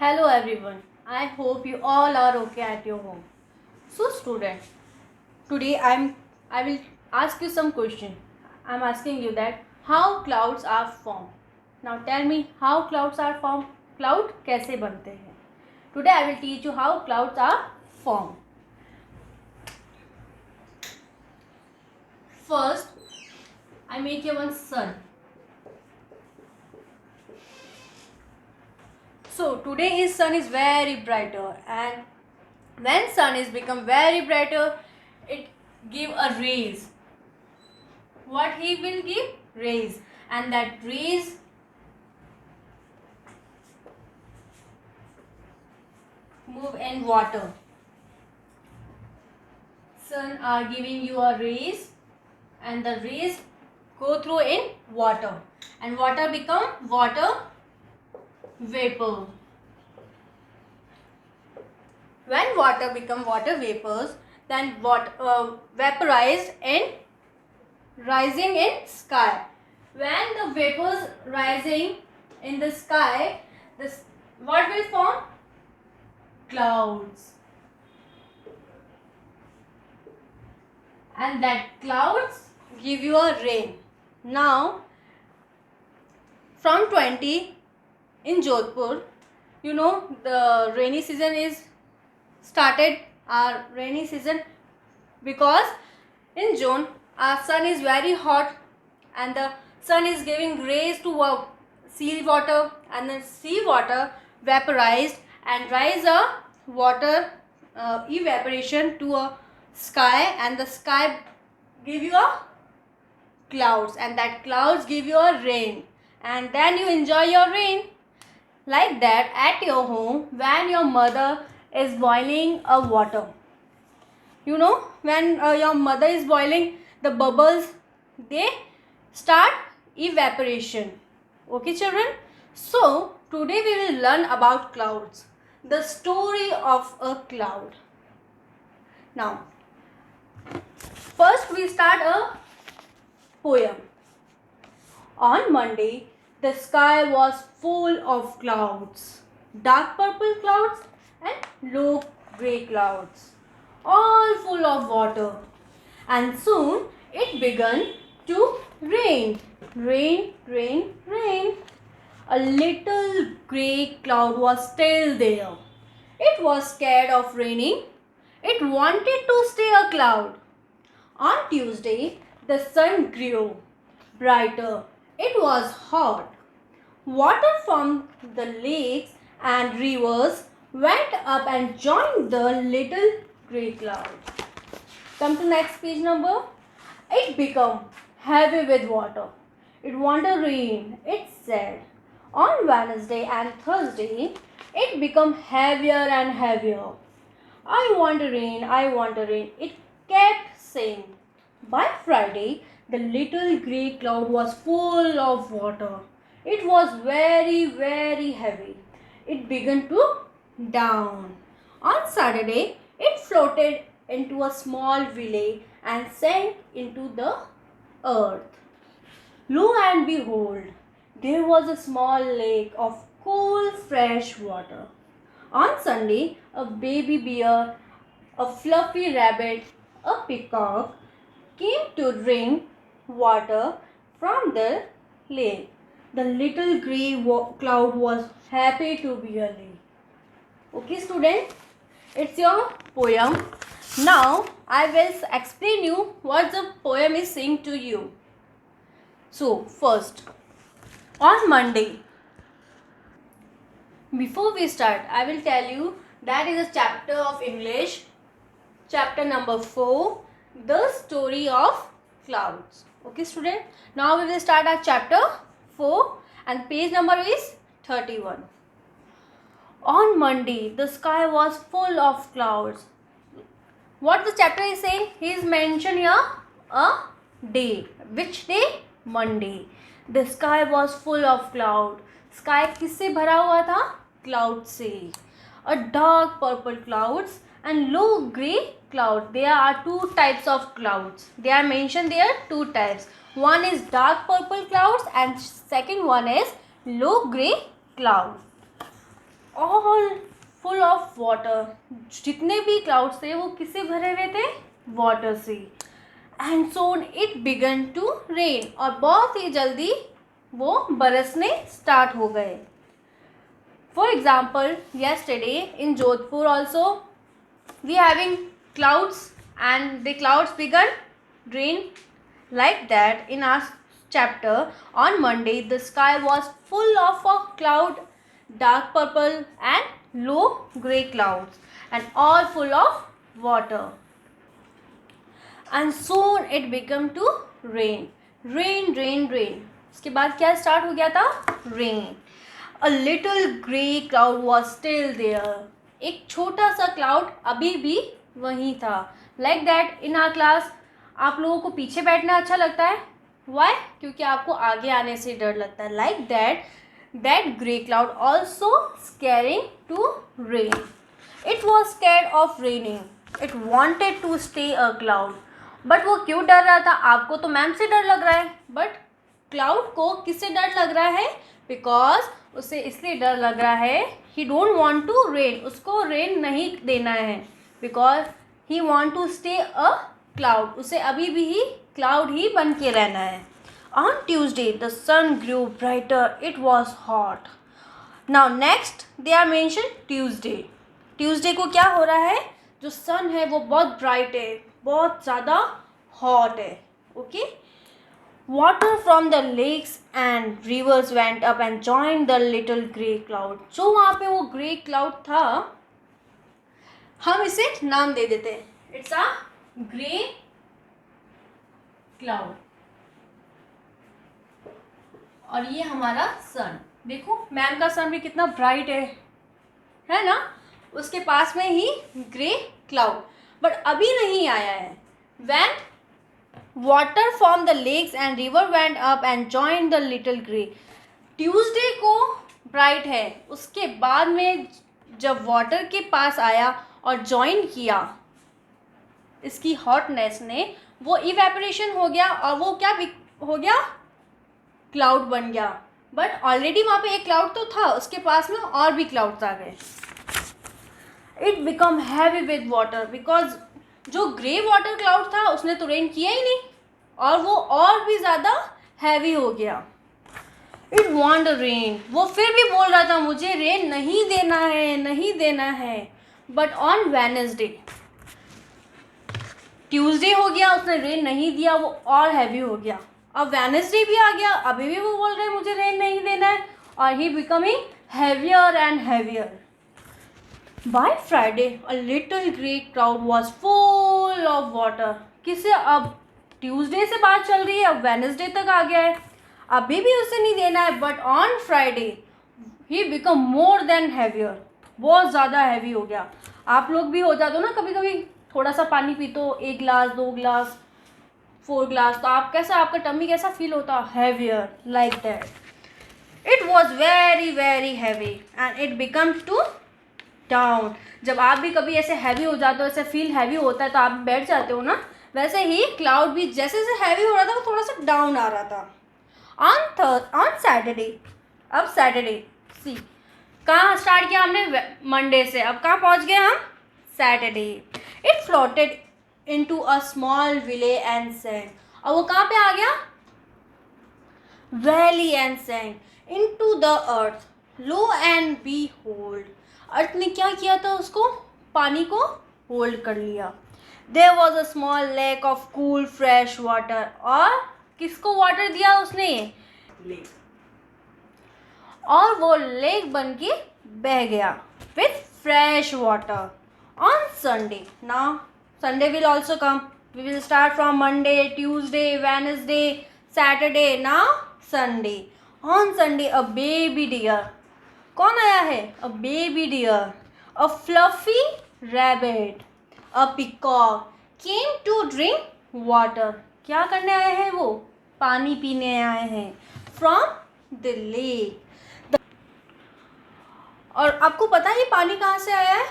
Hello everyone. I hope you all are okay at your home. So students, today I will ask you some question. I'm asking you that how clouds are formed. Now tell me how clouds are formed. Cloud कैसे बनते हैं? Today I will teach you how clouds are formed. First, I make you one sun. So today sun is very brighter, and when sun is become very brighter, it give a rays. What he will give? Rays. And that rays move in water. Sun are giving you a rays, and the rays go through in water, and water become water vapor. When water become water vapors, then vaporized and rising in sky. When the vapors rising in the sky, what will form? Clouds. And that clouds give you a rain. Now, from 20 in Jodhpur, you know the rainy season is started. Our rainy season, because in June our sun is very hot, and the sun is giving rays to sea water, and the sea water vaporized and rise a water evaporation to a sky, and the sky give you a clouds, and that clouds give you a rain, and then you enjoy your rain. Like that, at your home, when your mother is boiling a water, you know, when your mother is boiling, the bubbles, they start evaporation. Okay children, so today we will learn about clouds, the story of a cloud. Now first we start a poem. On Monday, the sky was full of clouds, dark purple clouds and low grey clouds, all full of water. And soon it began to rain. Rain, rain, rain. A little grey cloud was still there. It was scared of raining. It wanted to stay a cloud. On Tuesday, the sun grew brighter. It was hot. Water from the lakes and rivers went up and joined the little grey cloud. Come to next page number. It became heavy with water. It wanted rain, it said. On Wednesday and Thursday, it became heavier and heavier. I want rain, I want rain, it kept saying. By Friday, the little grey cloud was full of water. It was very, very heavy. It began to down. On Saturday, it floated into a small village and sank into the earth. Lo and behold, there was a small lake of cool, fresh water. On Sunday, a baby bear, a fluffy rabbit, a peacock came to drink water from the lake. The little grey cloud was happy to be a lake. Okay, student, it's your poem. Now, I will explain you what the poem is saying to you. So, first, on Monday, before we start, I will tell you that is a chapter of English, chapter number 4, the story of clouds. Okay, student. Now we will start our chapter 4, and page number is 31. On Monday, the sky was full of clouds. What the chapter is saying? He is mentioning here a day. Which day? Monday. The sky was full of cloud. Sky किससे भरा हुआ था? Cloud से. A dark purple clouds and low grey cloud. There are two types of clouds. They are mentioned there, two types. One is dark purple clouds and second one is low grey cloud. All full of water. जितने भी clouds थे वो किससे भरे हुए थे? Water से। And soon it began to rain, और बहुत ही जल्दी वो बरसने स्टार्ट हो गए। For example, yesterday in Jodhpur also we having clouds, and the clouds began rain like that. In our chapter on Monday, the sky was full of a cloud, dark purple and low gray clouds, and all full of water. And soon it became to rain. Rain. उसके बाद क्या start हो गया था? Rain. A little grey cloud was still there. एक छोटा सा cloud अभी भी वहीं था. Like that in our class, आप लोगों को पीछे बैठना अच्छा लगता है. Why? क्योंकि आपको आगे आने से डर लगता है. Like that grey cloud also scaring to rain. It was scared of raining. It wanted to stay a cloud. But वो क्यों डर रहा था? आपको तो मैम से डर लग रहा है, बट क्लाउड को किससे डर लग रहा है? बिकॉज उसे इसलिए डर लग रहा है, he don't want to rain, उसको रेन नहीं देना है, because he want to stay a cloud, उसे अभी भी ही क्लाउड ही बन के रहना है. On Tuesday the sun grew brighter, it was hot. Now next they are mention Tuesday. Tuesday को क्या हो रहा है? जो सन है वो बहुत ब्राइट है, बहुत ज़्यादा हॉट है. Okay. Water from the lakes and rivers went up and join the little grey cloud. जो वहाँ पे वो ग्रे क्लाउड था, हम इसे नाम दे देते हैं, इट्स अ ग्रे क्लाउड. और ये हमारा सन, देखो मैम का सन भी कितना ब्राइट है ना. उसके पास में ही ग्रे क्लाउड, बट अभी नहीं आया है. When water from the lakes and river went up and joined the little grey. Tuesday को ब्राइट है, उसके बाद में जब वाटर के पास आया और ज्वाइन किया इसकी हॉटनेस ने, वो इवेपोरेशन हो गया और वो क्या हो गया? क्लाउड बन गया. बट ऑलरेडी वहाँ पे एक क्लाउड तो था, उसके पास में और भी क्लाउड्स आ गए. It become heavy with water, because जो ग्रे वाटर क्लाउड था उसने तो रेन किया ही नहीं, और वो और भी ज़्यादा हैवी हो गया. इट वांट रेन, वो फिर भी बोल रहा था मुझे रेन नहीं देना है. बट ऑन वेडनेसडे, ट्यूसडे हो गया, उसने रेन नहीं दिया, वो और हैवी हो गया. अब वेडनेसडे भी आ गया, अभी भी वो बोल रहे हैं मुझे रेन नहीं देना है, और he becoming heavier and heavier. By Friday, a little grey cloud was full of water. किसे? अब ट्यूसडे से बात चल रही है, अब वेडनेसडे तक आ गया है, अभी भी उसे नहीं देना है. But on Friday he become more than heavier, बहुत ज़्यादा हैवी हो गया. आप लोग भी हो जाते हो ना कभी कभी, थोड़ा सा पानी पीते हो, 1 गिलास 2 गिलास 4 गिलास, तो आप कैसा, आपका टमी कैसा फील होता है? Heavier, like that. It was very very heavy and it become too down. जब आप भी कभी ऐसे हैवी हो जाते हो, ऐसे फील हैवी होता है तो आप बैठ जाते हो ना, वैसे ही क्लाउड भी जैसे जैसे हैवी हो रहा था वो थोड़ा सा डाउन आ रहा था. ऑन सैटरडे, अब सैटरडे सी, कहाँ स्टार्ट किया हमने? मंडे से. अब कहाँ पहुँच गए हम? Saturday. It floated into a small vale and sank. और वो कहाँ पे आ गया? Valley and sank into the earth. Lo and behold, earth ने क्या किया था? उसको, पानी को होल्ड कर लिया. There was a small lake of cool fresh water. और किसको वाटर दिया उसने? लेक. और वो लेक बन के बह गया with fresh water. On Sunday, now Sunday will also come. We will start from Monday, Tuesday, Wednesday, Saturday, now Sunday. On Sunday a baby deer. कौन आया है? A baby deer, a fluffy rabbit, a peacock came to drink water. क्या करने आए हैं वो? पानी पीने आए हैं. From the lake. और आपको पता है ये पानी कहाँ से आया है?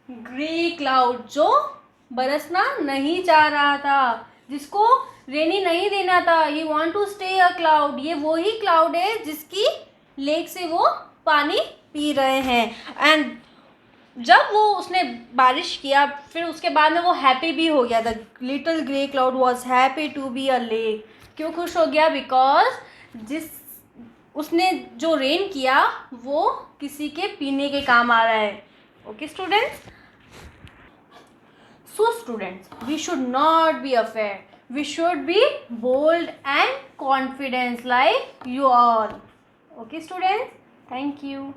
ग्रे क्लाउड, जो बरसना नहीं चाह रहा था, जिसको रेनी नहीं देना था. He want to stay a cloud. ये वही क्लाउड है जिसकी लेक से वो पानी पी रहे हैं। एंड जब वो उसने बारिश किया फिर उसके बाद में वो हैप्पी भी हो गया। The little grey cloud was happy to be a lake. क्यों खुश हो गया? बिकॉज जिस उसने जो रेन किया वो किसी के पीने के काम आ रहा है। Okay students, so students, we should not be afraid. We should be bold and confident like you all. Okay students, thank you.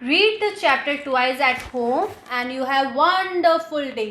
Read the chapter twice at home and you have wonderful day.